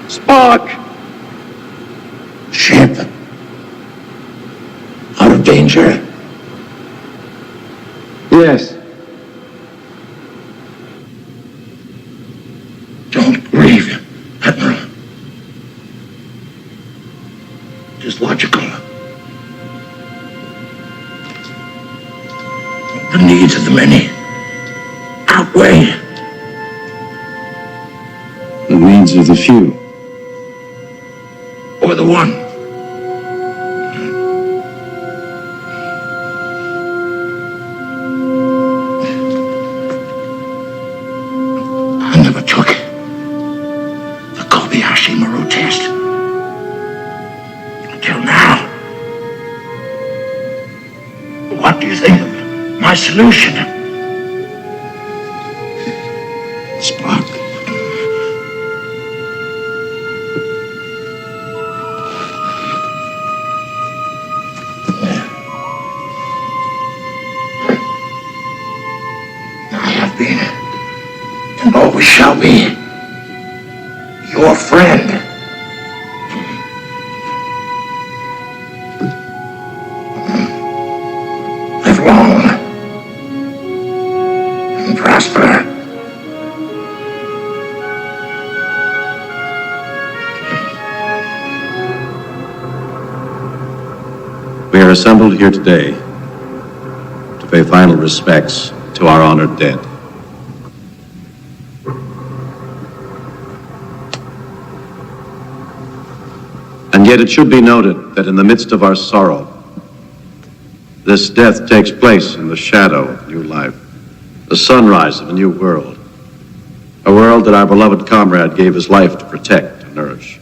Spock! Ship. Out of danger. Yes. Don't grieve, Admiral. It is logical. The needs of the many outweigh The needs of the few. or the one. I never took the Kobayashi Maru test. Until now. What do you think of my solution? Spock. I have been, and always shall be, your friend. Live long and prosper. We are assembled here today to pay final respects to our honored dead. And yet it should be noted that in the midst of our sorrow, this death takes place in the shadow of new life, the sunrise of a new world, a world that our beloved comrade gave his life to protect and nourish.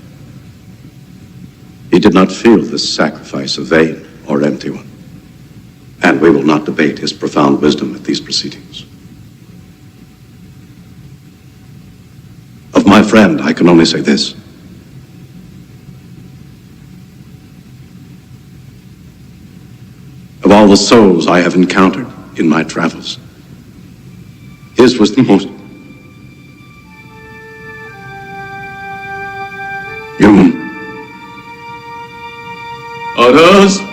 He did not feel this sacrifice a vain or empty one, and we will not debate his profound wisdom at these proceedings. Of my friend, I can only say this. Of all the souls I have encountered in my travels, his was the most human. Others.